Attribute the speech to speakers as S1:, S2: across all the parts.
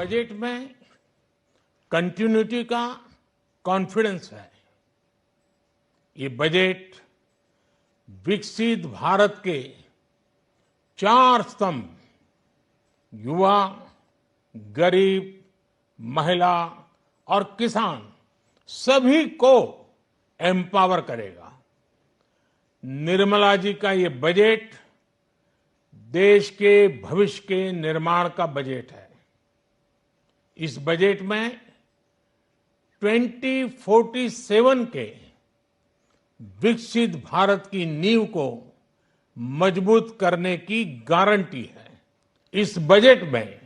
S1: Budget में continuity का confidence है। ये बजट विकसित भारत के चार स्तंभ युवा, गरीब, महिला और किसान सभी को एम्पावर करेगा। निर्मला जी का ये बजट देश के भविष्य के निर्माण का बजट है। इस बजट में 2047 के विकसित भारत की नींव को मजबूत करने की गारंटी है। इस बजट में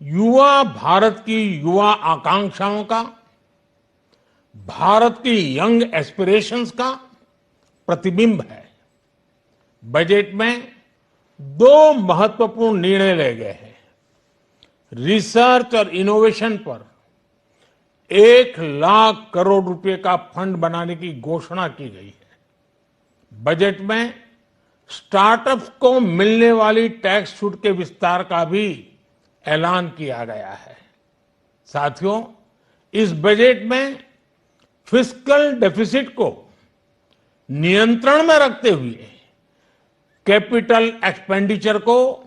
S1: युवा भारत की युवा आकांक्षाओं का, भारत की यंग एस्पिरेशंस का प्रतिबिंब है। बजट में दो महत्वपूर्ण निर्णय लिए गए हैं। रिसर्च और इनोवेशन पर 1,00,000 करोड़ रुपए का फंड बनाने की घोषणा की गई है। बजट में स्टार्टअप्स को मिलने वाली टैक्स छूट के विस्तार का भी ऐलान किया गया है। साथियों, इस बजट में फिस्कल डेफिसिट को नियंत्रण में रखते हुए कैपिटल एक्सपेंडिचर को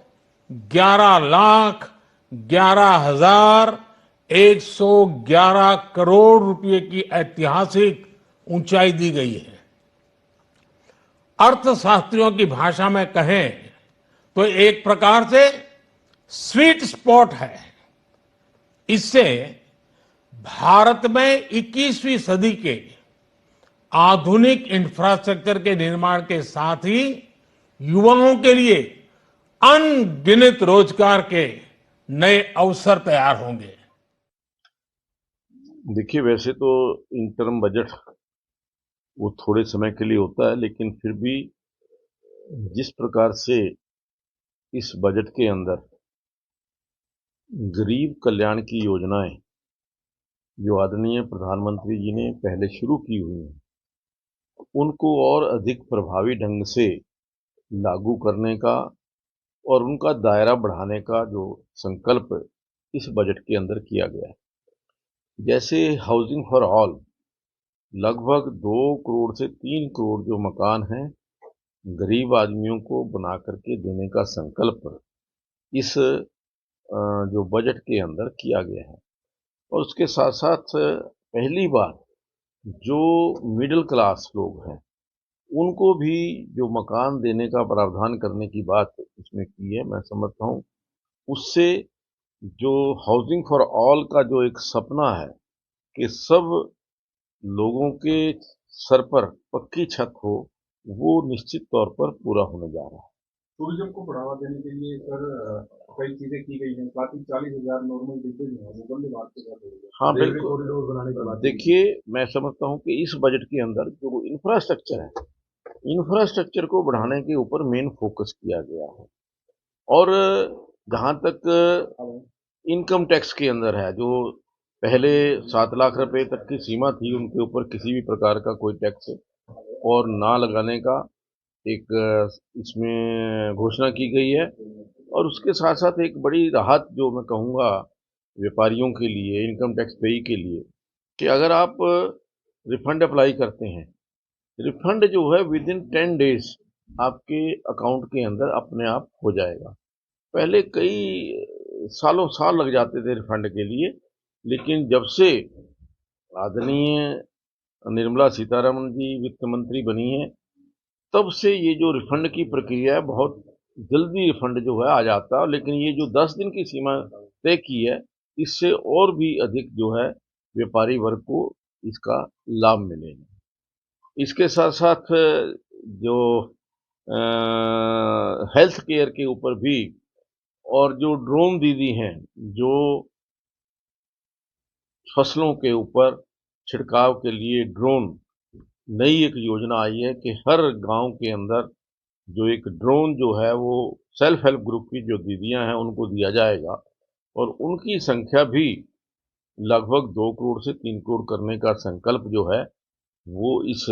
S1: 11,11,111 करोड़ रुपए की ऐतिहासिक ऊंचाई दी गई है। अर्थशास्त्रियों की भाषा में कहें तो एक प्रकार से स्वीट स्पॉट है। इससे भारत में 21वीं सदी के आधुनिक इंफ्रास्ट्रक्चर के निर्माण के साथ ही युवाओं के लिए अनगिनत रोजगार के नए अवसर तैयार होंगे।
S2: देखिए, वैसे तो इंटर्म बजट वो थोड़े समय के लिए होता है, लेकिन फिर भी जिस प्रकार से इस बजट के अंदर गरीब कल्याण की योजनाएं जो आदरणीय प्रधानमंत्री जी ने पहले शुरू की हुई हैं, उनको और अधिक प्रभावी ढंग से लागू करने का और उनका दायरा बढ़ाने का जो संकल्प इस बजट के अंदर किया गया है। जैसे हाउसिंग फॉर ऑल, लगभग 2 करोड़ से 3 करोड़ जो मकान हैं गरीब आदमियों को बना करके देने का संकल्प इस जो बजट के अंदर किया गया है। और उसके साथ साथ पहली बार जो मिडिल क्लास लोग हैं उनको भी जो मकान देने का प्रावधान करने की बात इसमें की है। मैं समझता हूँ उससे जो हाउसिंग फॉर ऑल का जो एक सपना है कि सब लोगों के सर पर पक्की छत हो, वो निश्चित तौर पर पूरा होने जा रहा है।
S3: टूरिज्म को बढ़ावा देने के लिए सर कई चीजें की गई हैं। साथ ही 40,000 नॉर्मल डिब्बे जो है वो वंदे भारत के साथ होगा।
S2: हाँ,
S3: रेलवे
S2: बिल्कुल।
S3: कॉरिडोर बनाने की बात
S2: देखिए, मैं समझता हूँ कि इस बजट के अंदर जो इंफ्रास्ट्रक्चर है, इंफ्रास्ट्रक्चर को बढ़ाने के ऊपर मेन फोकस किया गया है। और जहाँ तक इनकम टैक्स के अंदर है, जो पहले 7 लाख रुपए तक की सीमा थी, उनके ऊपर किसी भी प्रकार का कोई टैक्स और ना लगाने का एक इसमें घोषणा की गई है। और उसके साथ साथ एक बड़ी राहत जो मैं कहूँगा व्यापारियों के लिए, इनकम टैक्स पेई के लिए, कि अगर आप रिफंड अप्लाई करते हैं, रिफंड जो है विद इन 10 डेज आपके अकाउंट के अंदर अपने आप हो जाएगा। पहले कई सालों साल लग जाते थे रिफंड के लिए, लेकिन जब से आदरणीय निर्मला सीतारमण जी वित्त मंत्री बनी है, तब से ये जो रिफंड की प्रक्रिया है बहुत जल्दी रिफंड जो है आ जाता है। लेकिन ये जो 10 दिन की सीमा तय की है, इससे और भी अधिक जो है व्यापारी वर्ग को इसका लाभ मिलेगा। इसके साथ साथ जो हेल्थ केयर के ऊपर भी, और जो ड्रोन दीदी हैं जो फसलों के ऊपर छिड़काव के लिए ड्रोन, नई एक योजना आई है कि हर गांव के अंदर जो एक ड्रोन जो है वो सेल्फ हेल्प ग्रुप की जो दीदियां हैं उनको दिया जाएगा। और उनकी संख्या भी लगभग 2 करोड़ से 3 करोड़ करने का संकल्प जो है वो इस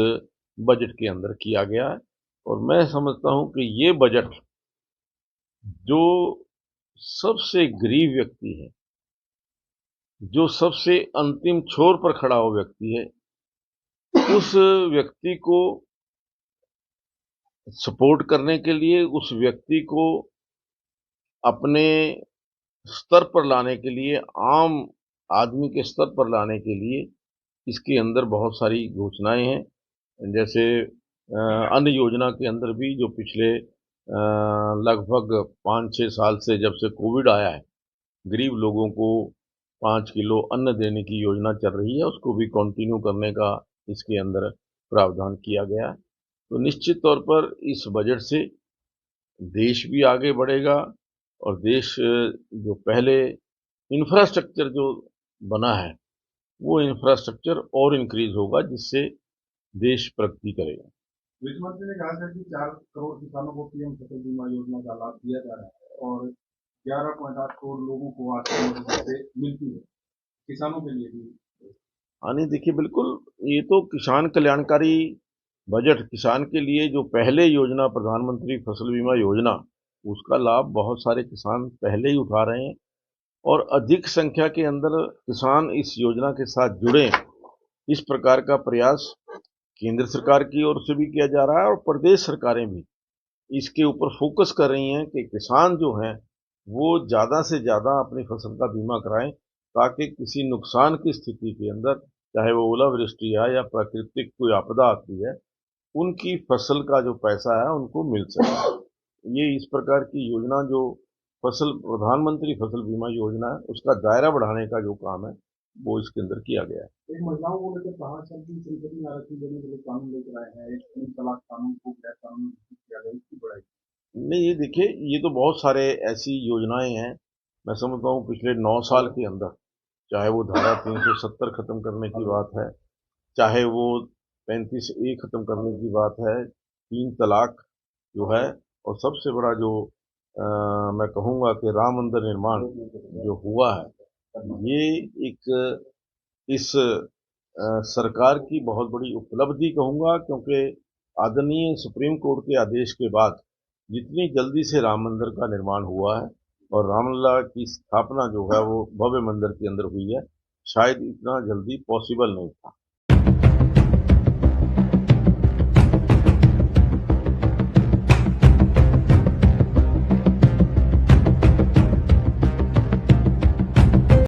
S2: बजट के अंदर किया गया है। और मैं समझता हूं कि ये बजट जो सबसे गरीब व्यक्ति है जो सबसे अंतिम छोर पर खड़ा हो व्यक्ति है, उस व्यक्ति को सपोर्ट करने के लिए, उस व्यक्ति को अपने स्तर पर लाने के लिए, आम आदमी के स्तर पर लाने के लिए इसके अंदर बहुत सारी घोषणाएं हैं। जैसे अन्य योजना के अंदर भी जो पिछले लगभग 5-6 साल से जब से कोविड आया है, गरीब लोगों को 5 किलो अन्न देने की योजना चल रही है, उसको भी कंटिन्यू करने का इसके अंदर प्रावधान किया गया है। तो निश्चित तौर पर इस बजट से देश भी आगे बढ़ेगा और देश जो पहले इंफ्रास्ट्रक्चर जो बना है, वो इंफ्रास्ट्रक्चर और इंक्रीज होगा, जिससे देश प्रगति करेगा।
S3: वित्त मंत्री ने कहा था कि 4 करोड़ किसानों को पीएम फसल बीमा योजना का लाभ दिया जा रहा है और 11.8 करोड़ लोगों को आर्थिक मदद से मिलती है, किसानों के लिए भी।
S2: हाँ नहीं, देखिए बिल्कुल, ये तो किसान कल्याणकारी बजट, किसान के लिए जो पहले योजना प्रधानमंत्री फसल बीमा योजना, उसका लाभ बहुत सारे किसान पहले ही उठा रहे हैं और अधिक संख्या के अंदर किसान इस योजना के साथ जुड़े। इस प्रकार का प्रयास केंद्र सरकार की ओर से भी किया जा रहा है और प्रदेश सरकारें भी इसके ऊपर फोकस कर रही हैं कि किसान जो हैं वो ज़्यादा से ज़्यादा अपनी फसल का बीमा कराएं, ताकि किसी नुकसान की स्थिति के अंदर, चाहे वो ओलावृष्टि है या प्राकृतिक कोई आपदा आती है, उनकी फसल का जो पैसा है उनको मिल सके। ये इस प्रकार की योजना जो प्रधानमंत्री फसल बीमा योजना है, उसका दायरा बढ़ाने का जो काम है वो इसके अंदर किया गया है।
S3: एक महिलाओं को लेकर 5 साल की संपत्ति आरक्षण देने के लिए कानून लेकर आए हैं, एक 3 तलाक कानून को गैर कानूनी घोषित किया गया, इसकी बढ़ाई।
S2: नहीं, ये देखिए, ये तो बहुत सारे ऐसी योजनाएं हैं। मैं समझता हूँ पिछले 9 साल के अंदर, चाहे वो धारा 370 खत्म करने की बात है, चाहे वो 35A खत्म करने की बात है, 3 तलाक जो है, और सबसे बड़ा जो मैं कहूँगा कि राम मंदिर निर्माण जो हुआ है, ये एक इस सरकार की बहुत बड़ी उपलब्धि कहूँगा, क्योंकि आदरणीय सुप्रीम कोर्ट के आदेश के बाद जितनी जल्दी से राम मंदिर का निर्माण हुआ है और रामलला की स्थापना जो है वो भव्य मंदिर के अंदर हुई है, शायद इतना जल्दी पॉसिबल नहीं था।